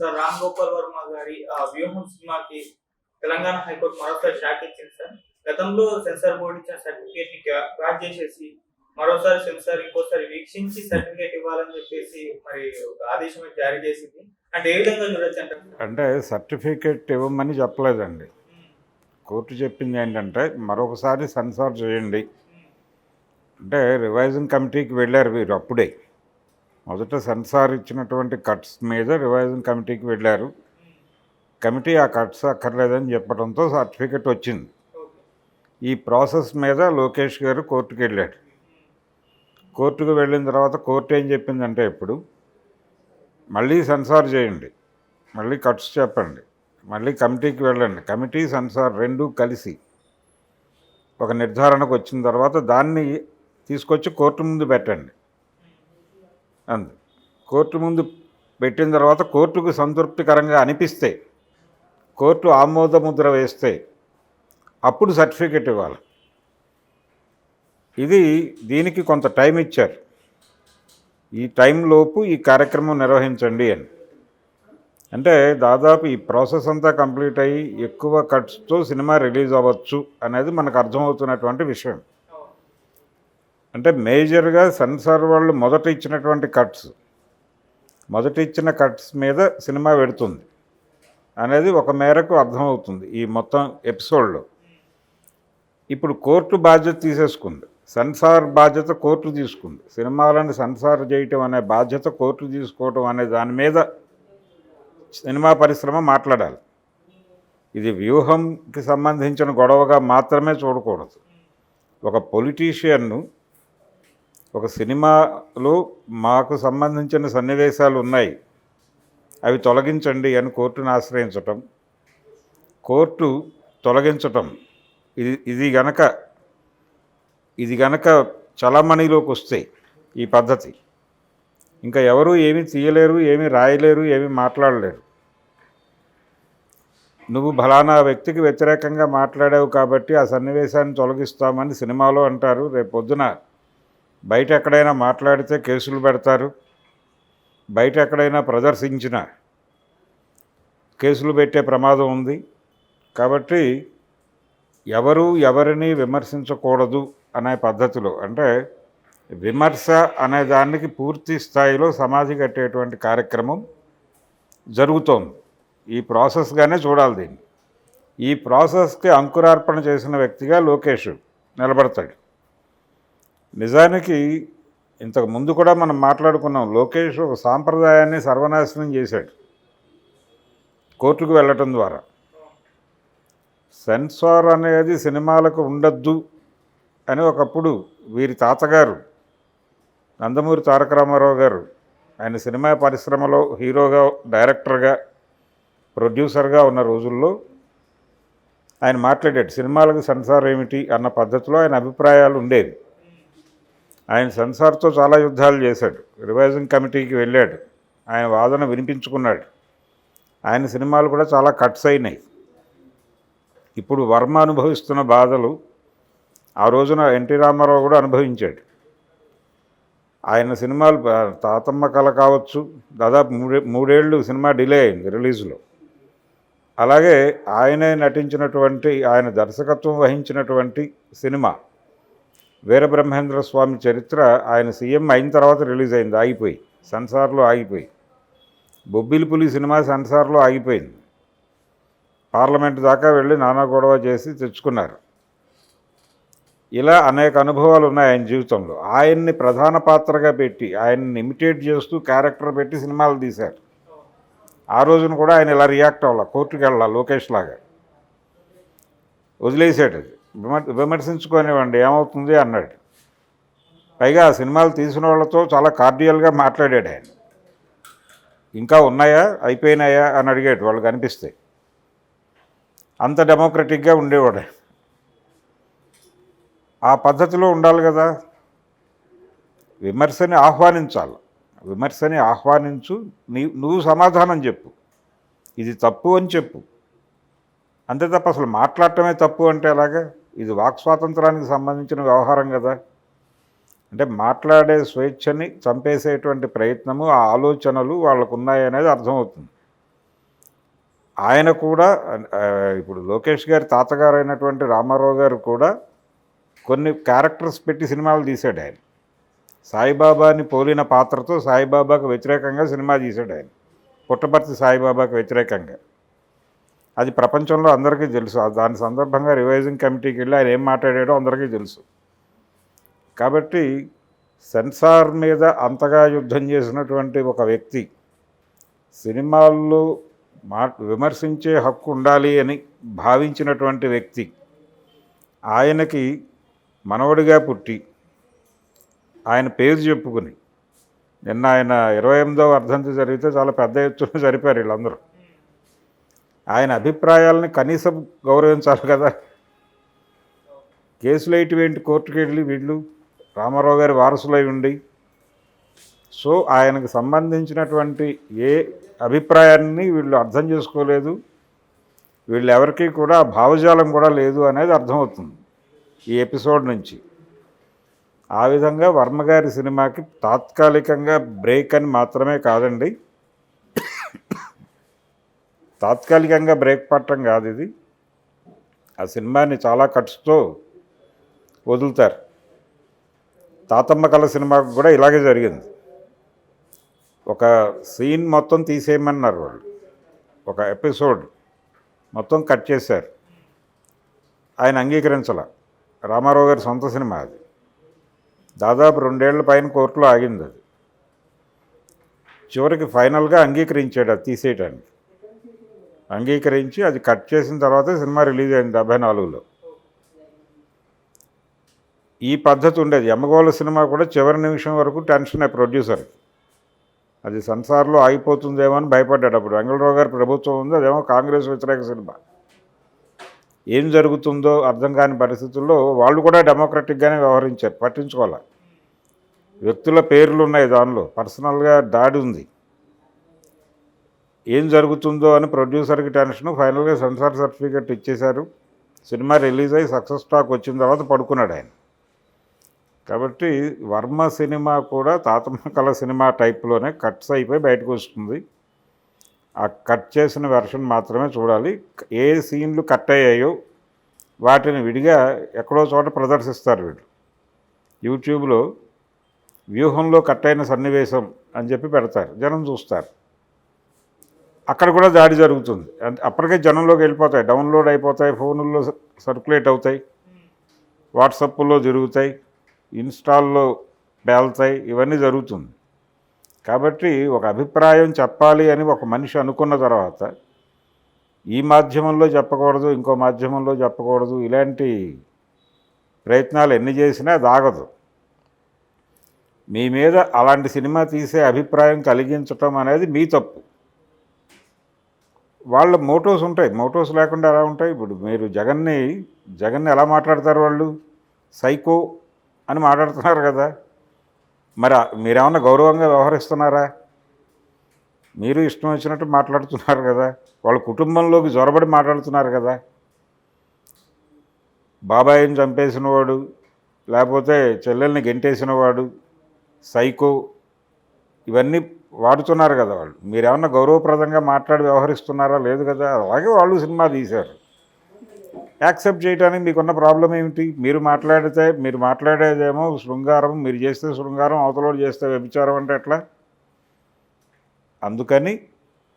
Sir Ram Gopal Varma గారి వ్యూహం సినిమాకి తెలంగాణ హైకోర్టు మరోసారి షాక్ ఇచ్చింది సార్. గతంలో సెన్సార్ బోర్డు ఇచ్చిన సర్టిఫికేట్ ని క్రాక్ చేసేసి మరోసారి సెన్సార్ ఇంకోసారి వీక్షించి సర్టిఫికేట్ ఇవ్వాలని చెప్పేసి మరి ఒక ఆదేశం జారీ చేసింది. అంటే ఏ విధంగా చూడొచ్చు అంటే సర్టిఫికేట్ ఇవ్వమని చెప్పలేదండి. కోర్టు చెప్పింది ఏంటంటే మరొకసారి సెన్సార్ చేయండి. అంటే రివైజింగ్ కమిటీకి వెళ్ళారు వీరు. అప్పుడే మొదట సెన్సార్ ఇచ్చినటువంటి కట్స్ మీద రివైజింగ్ కమిటీకి వెళ్ళారు. కమిటీ ఆ కట్స్ అక్కర్లేదని చెప్పడంతో సర్టిఫికెట్ వచ్చింది. ఈ ప్రాసెస్ మీద లోకేష్ గారు కోర్టుకు వెళ్ళాడు. కోర్టుకు వెళ్ళిన తర్వాత కోర్టు ఏం చెప్పిందంటే ఇప్పుడు మళ్ళీ సెన్సార్ చేయండి, మళ్ళీ కట్స్ చెప్పండి, మళ్ళీ కమిటీకి వెళ్ళండి. కమిటీ సెన్సార్ రెండూ కలిసి ఒక నిర్ధారణకు వచ్చిన తర్వాత దాన్ని తీసుకొచ్చి కోర్టు ముందు పెట్టండి అందు. కోర్టు ముందు పెట్టిన తర్వాత కోర్టుకు సంతృప్తికరంగా అనిపిస్తే, కోర్టు ఆమోద ముద్ర వేస్తే అప్పుడు సర్టిఫికెట్ ఇవ్వాలి. దీనికి కొంత టైం ఇచ్చారు. ఈ టైంలోపు ఈ కార్యక్రమం నిర్వహించండి అని. అంటే దాదాపు ఈ ప్రాసెస్ అంతా కంప్లీట్ అయ్యి ఎక్కువ కట్స్తో సినిమా రిలీజ్ అవ్వచ్చు అనేది మనకు అర్థమవుతున్నటువంటి విషయం. అంటే మేజర్గా సెన్సార్ వాళ్ళు మొదట ఇచ్చినటువంటి ఇచ్చిన కట్స్ మీద సినిమా పెడుతుంది అనేది ఒక మేరకు అర్థమవుతుంది ఈ మొత్తం ఎపిసోడ్లో. ఇప్పుడు కోర్టు బాధ్యత తీసేసుకుంది, సెన్సార్ బాధ్యత కోర్టు తీసుకుంది. సినిమాలను సెన్సార్ చేయటం అనే బాధ్యత కోర్టు తీసుకోవటం అనే దాని మీద సినిమా పరిశ్రమ మాట్లాడాలి. ఇది వ్యూహంకి సంబంధించిన గొడవగా మాత్రమే చూడకూడదు. ఒక పొలిటీషియన్ను ఒక సినిమాలో మాకు సంబంధించిన సన్నివేశాలు ఉన్నాయి, అవి తొలగించండి అని కోర్టును ఆశ్రయించటం, కోర్టు తొలగించటం, ఇది గనక చలామణిలోకి వస్తే ఈ పద్ధతి ఇంకా ఎవరు ఏమీ తీయలేరు, ఏమీ రాయలేరు, ఏమీ మాట్లాడలేరు. నువ్వు ఫలానా వ్యక్తికి వ్యతిరేకంగా మాట్లాడావు కాబట్టి ఆ సన్నివేశాన్ని తొలగిస్తామని సినిమాలో అంటారు. రేపు పొద్దున బయట ఎక్కడైనా మాట్లాడితే కేసులు పెడతారు, బయట ఎక్కడైనా ప్రదర్శించిన కేసులు పెట్టే ప్రమాదం ఉంది. కాబట్టి ఎవరిని విమర్శించకూడదు అనే పద్ధతిలో, అంటే విమర్శ అనే దానికి పూర్తి స్థాయిలో సమాధి కట్టేటువంటి కార్యక్రమం జరుగుతోంది. ఈ ప్రాసెస్గానే చూడాలి దీన్ని. ఈ ప్రాసెస్కి అంకురార్పణ చేసిన వ్యక్తిగా లోకేష్ నిలబడతాడు. నిజానికి ఇంతకు ముందు కూడా మనం మాట్లాడుకున్నాం, లోకేష్ ఒక సాంప్రదాయాన్ని సర్వనాశనం చేశాడు కోర్టుకు వెళ్ళటం ద్వారా. సెన్సార్ అనేది సినిమాలకు ఉండద్దు అని ఒకప్పుడు వీరి తాతగారు నందమూరి తారక రామారావు గారు, ఆయన సినిమా పరిశ్రమలో హీరోగా, డైరెక్టర్గా, ప్రొడ్యూసర్గా ఉన్న రోజుల్లో ఆయన మాట్లాడాడు. సినిమాలకు సెన్సార్ ఏమిటి అన్న పద్ధతిలో ఆయన అభిప్రాయాలు ఉండేవి. ఆయన సెన్సార్తో చాలా యుద్ధాలు చేశాడు. రివైజింగ్ కమిటీకి వెళ్ళాడు, ఆయన వాదన వినిపించుకున్నాడు. ఆయన సినిమాలు కూడా చాలా కట్స్ అయినాయి. ఇప్పుడు వర్మ అనుభవిస్తున్న బాధలు ఆ రోజున ఎన్టీ రామారావు కూడా అనుభవించాడు. ఆయన సినిమాలు తాతమ్మ కళ కావచ్చు, దాదాపు మూడేళ్ళు సినిమా డిలే అయింది రిలీజ్లో. అలాగే ఆయనే నటించినటువంటి, ఆయన దర్శకత్వం వహించినటువంటి సినిమా వీరబ్రహ్మేంద్ర స్వామి చరిత్ర ఆయన సీఎం అయిన తర్వాత రిలీజ్ అయింది, ఆగిపోయి, సెన్సార్లో ఆగిపోయి. బొబ్బిలి పులి సినిమా సెన్సార్లో ఆగిపోయింది. పార్లమెంట్ దాకా వెళ్ళి నానా గొడవ చేసి తెచ్చుకున్నారు. ఇలా అనేక అనుభవాలు ఉన్నాయి ఆయన జీవితంలో. ఆయన్ని ప్రధాన పాత్రగా పెట్టి, ఆయన్ని ఇమిటేట్ చేస్తూ క్యారెక్టర్ పెట్టి సినిమాలు తీశారు. ఆ రోజున కూడా ఆయన ఇలా రియాక్ట్ అవ్వాలి, కోర్టుకు వెళ్ళాలి లోకేష్ లాగా. వదిలేసాడు, అది విమర్శించుకునేవ్వండి ఏమవుతుంది అన్నాడు. పైగా ఆ సినిమాలు తీసిన వాళ్ళతో చాలా కార్డియల్గా మాట్లాడాడు ఆయన. ఇంకా ఉన్నాయా, అయిపోయినాయా అని అడిగాడు వాళ్ళకి అనిపిస్తే. అంత డెమోక్రటిక్గా ఉండేవాడు. ఆ పద్ధతిలో ఉండాలి కదా. విమర్శని ఆహ్వానించాలి, విమర్శని ఆహ్వానించు, నువ్వు సమాధానం చెప్పు, ఇది తప్పు అని చెప్పు, అంతే తప్ప అసలు మాట్లాడటమే తప్పు అంటే ఎలాగా? ఇది వాక్ స్వాతంత్రానికి సంబంధించిన వ్యవహారం కదా. అంటే మాట్లాడే స్వేచ్ఛని చంపేసేటువంటి ప్రయత్నము, ఆ ఆలోచనలు వాళ్ళకు ఉన్నాయనేది అర్థమవుతుంది. ఆయన కూడా ఇప్పుడు లోకేష్ గారి తాతగారు అయినటువంటి రామారావు గారు కూడా కొన్ని క్యారెక్టర్స్ పెట్టి సినిమాలు తీశాడు ఆయన. సాయిబాబాని పోలిన పాత్రతో సాయిబాబాకు వ్యతిరేకంగా సినిమా తీశాడు ఆయన, పుట్టపర్తి సాయిబాబాకు వ్యతిరేకంగా. అది ప్రపంచంలో అందరికీ తెలుసు. దాని సందర్భంగా రివైజింగ్ కమిటీకి వెళ్ళి ఆయన ఏం మాట్లాడాడో అందరికీ తెలుసు. కాబట్టి సెన్సార్ మీద అంతగా యుద్ధం చేసినటువంటి ఒక వ్యక్తి, సినిమాల్లో విమర్శించే హక్కు ఉండాలి అని భావించినటువంటి వ్యక్తి, ఆయనకి మనవడిగా పుట్టి ఆయన పేరు చెప్పుకుని నిన్న ఆయన 28వ వర్ధంతి జరిగితే చాలా పెద్ద ఎత్తున జరిపారు వీళ్ళందరూ. ఆయన అభిప్రాయాలని కనీసం గౌరవించాలి కదా. కేసులు ఏంటి కోర్టుకు వెళ్ళి వీళ్ళు రామారావు గారి వారసులై ఉండి. సో ఆయనకు సంబంధించినటువంటి ఏ అభిప్రాయాన్ని వీళ్ళు అర్థం చేసుకోలేదు, వీళ్ళు ఎవరికి కూడా భావజాలం కూడా లేదు అనేది అర్థమవుతుంది ఈ ఎపిసోడ్ నుంచి. ఆ విధంగా వర్మగారి సినిమాకి తాత్కాలికంగా బ్రేక్ అని మాత్రమే కాదండి, తాత్కాలికంగా బ్రేక్ పట్టడం కాదు ఇది. ఆ సినిమాని చాలా కట్స్తో వదులుతారు. తాతమ్మ కళ సినిమాకు కూడా ఇలాగే జరిగింది. ఒక సీన్ మొత్తం తీసేయమన్నారు వాళ్ళు, ఒక ఎపిసోడ్ మొత్తం కట్ చేశారు. ఆయన అంగీకరించాల. రామారావు గారి సొంత సినిమా అది. దాదాపు 2 ఏళ్ల పైన కోర్టులో ఆగింది అది. చివరికి ఫైనల్గా అంగీకరించాడు అది తీసేయటానికి. అంగీకరించి అది కట్ చేసిన తర్వాత సినిమా రిలీజ్ అయింది 74లో. ఈ పద్ధతి ఉండేది. యమగోళ సినిమా కూడా చివరి నిమిషం వరకు టెన్షనే ప్రొడ్యూసర్కి. అది సెన్సార్లో ఆగిపోతుందేమో అని భయపడ్డాడు అప్పుడు. వెంగళరావు గారి ప్రభుత్వం ఉంది, అదేమో కాంగ్రెస్ వ్యతిరేక సినిమా. ఏం జరుగుతుందో అర్థం కాని పరిస్థితుల్లో వాళ్ళు కూడా డెమోక్రటిక్గానే వ్యవహరించారు, పట్టించుకోవాలి. వ్యక్తుల పేర్లు ఉన్నాయి దానిలో, పర్సనల్గా దాడి ఉంది. ఏం జరుగుతుందో అని ప్రొడ్యూసర్కి టెన్షను. ఫైనల్గా సెన్సార్ సర్టిఫికెట్ ఇచ్చేశారు. సినిమా రిలీజ్ అయ్యి సక్సెస్ టాక్ వచ్చిన తర్వాత పడుకున్నాడు ఆయన. కాబట్టి వర్మ సినిమా కూడా తాతమ్మ కళ సినిమా టైప్లోనే కట్స్ అయిపోయి బయటకు వస్తుంది. ఆ కట్ చేసిన వెర్షన్ మాత్రమే చూడాలి. ఏ సీన్లు కట్ అయ్యాయో వాటిని విడిగా ఎక్కడో చోట ప్రదర్శిస్తారు వీళ్ళు. యూట్యూబ్లో వ్యూహంలో కట్ అయిన సన్నివేశం అని చెప్పి పెడతారు, జనం చూస్తారు. అక్కడ కూడా దాడి జరుగుతుంది. అప్పటికే జనంలోకి వెళ్ళిపోతాయి, డౌన్లోడ్ అయిపోతాయి, ఫోనుల్లో సర్క్యులేట్ అవుతాయి, వాట్సాప్లో జరుగుతాయి, ఇన్స్టాల్లో పేలుతాయి, ఇవన్నీ జరుగుతుంది. కాబట్టి ఒక అభిప్రాయం చెప్పాలి అని ఒక మనిషి అనుకున్న తర్వాత ఈ మాధ్యమంలో చెప్పకూడదు, ఇంకో మాధ్యమంలో చెప్పకూడదు, ఇలాంటి ప్రయత్నాలు ఎన్ని చేసినా అది ఆగదు. మీ మీద అలాంటి సినిమా తీసే అభిప్రాయం కలిగించటం అనేది మీ తప్పు. వాళ్ళ మోటోస్ ఉంటాయి, మోటోస్ లేకుండా ఎలా ఉంటాయి? ఇప్పుడు మీరు జగన్ని ఎలా మాట్లాడతారు? వాళ్ళు సైకో అని మాట్లాడుతున్నారు కదా. మరి మీరేమన్నా గౌరవంగా వ్యవహరిస్తున్నారా? మీరు ఇష్టం వచ్చినట్టు మాట్లాడుతున్నారు కదా. వాళ్ళ కుటుంబంలోకి జొరబడి మాట్లాడుతున్నారు కదా. బాబాయిని చంపేసినవాడు, లేకపోతే చెల్లెల్ని గెంటేసినవాడు, సైకో, ఇవన్నీ వాడుతున్నారు కదా వాళ్ళు. మీరేమన్నా గౌరవప్రదంగా మాట్లాడి వ్యవహరిస్తున్నారా? లేదు కదా. అలాగే వాళ్ళు సినిమా తీశారు. యాక్సెప్ట్ చేయడానికి మీకున్న ప్రాబ్లం ఏమిటి? మీరు మాట్లాడేదేమో శృంగారం, మీరు చేస్తే శృంగారం, అవతలోడు చేస్తే వ్యభిచారం అంటే ఎట్లా? అందుకని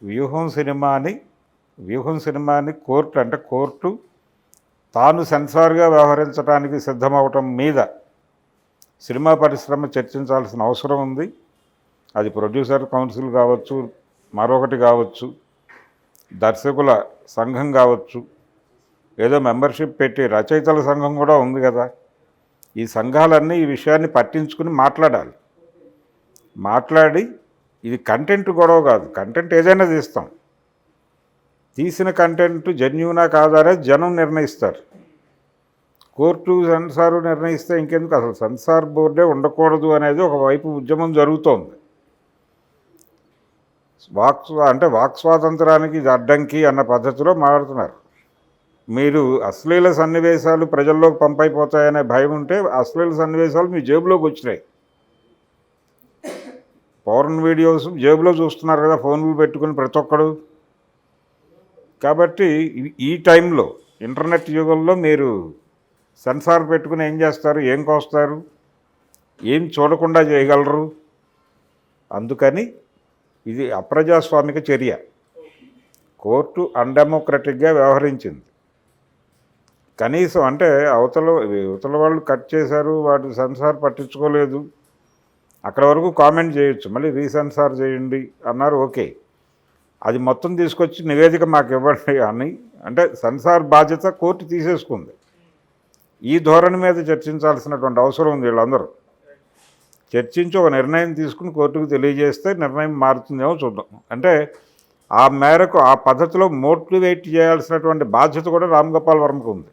వ్యూహం సినిమాని కోర్టు తాను సెన్సార్గా వ్యవహరించడానికి సిద్ధమవటం మీద సినిమా పరిశ్రమ చర్చించాల్సిన అవసరం ఉంది. అది ప్రొడ్యూసర్ కౌన్సిల్ కావచ్చు, మరొకటి కావచ్చు, దర్శకుల సంఘం కావచ్చు, ఏదో మెంబర్షిప్ పెట్టి రచయితల సంఘం కూడా ఉంది కదా. ఈ సంఘాలన్నీ ఈ విషయాన్ని పట్టించుకుని మాట్లాడి ఇది కంటెంట్ గొడవ కాదు. కంటెంట్ ఏదైనా తీస్తాం, తీసిన కంటెంట్ జెన్యూనా కాదా అనేది జనం నిర్ణయిస్తారు. కోర్టు సెన్సారు నిర్ణయిస్తే ఇంకెందుకు? అసలు సెన్సార్ బోర్డే ఉండకూడదు అనేది ఒకవైపు ఉద్యమం జరుగుతోంది. వాక్ స్వాతంత్రానికి ఇది అడ్డంకి అన్న పద్ధతిలో మాట్లాడుతున్నారు. మీరు అశ్లీల సన్నివేశాలు ప్రజల్లోకి పంపైపోతాయనే భయం ఉంటే అశ్లీల సన్నివేశాలు మీ జేబులోకి వచ్చినాయి. పౌర్ణ వీడియోస్ జేబులో చూస్తున్నారు కదా, ఫోన్లు పెట్టుకుని ప్రతి ఒక్కడు. కాబట్టి ఈ టైంలో ఇంటర్నెట్ యుగంలో మీరు సెన్సార్ పెట్టుకుని ఏం చేస్తారు, ఏం కోస్తారు, ఏం చూడకుండా చేయగలరు. అందుకని ఇది అప్రజాస్వామిక చర్య. కోర్టు అన్డెమోక్రటిక్గా వ్యవహరించింది. కనీసం అంటే అవతల వాళ్ళు కట్ చేశారు, వాటి సెన్సార్ పట్టించుకోలేదు, అక్కడ వరకు కామెంట్ చేయొచ్చు, మళ్ళీ రీసెన్సార్ చేయండి అన్నారు, ఓకే. అది మొత్తం తీసుకొచ్చి నివేదిక మాకు ఇవ్వండి అని అంటే సెన్సార్ బాధ్యత కోర్టు తీసేసుకుంది. ఈ ధోరణి మీద చర్చించాల్సినటువంటి అవసరం ఉంది. వీళ్ళందరూ చర్చించి ఒక నిర్ణయం తీసుకుని కోర్టుకు తెలియజేస్తే నిర్ణయం మారుతుందేమో చూద్దాం. అంటే ఆ మేరకు ఆ పద్ధతిలో మోటివేట్ చేయాల్సినటువంటి బాధ్యత కూడా రామ్ గోపాల్ వర్మకు ఉంది.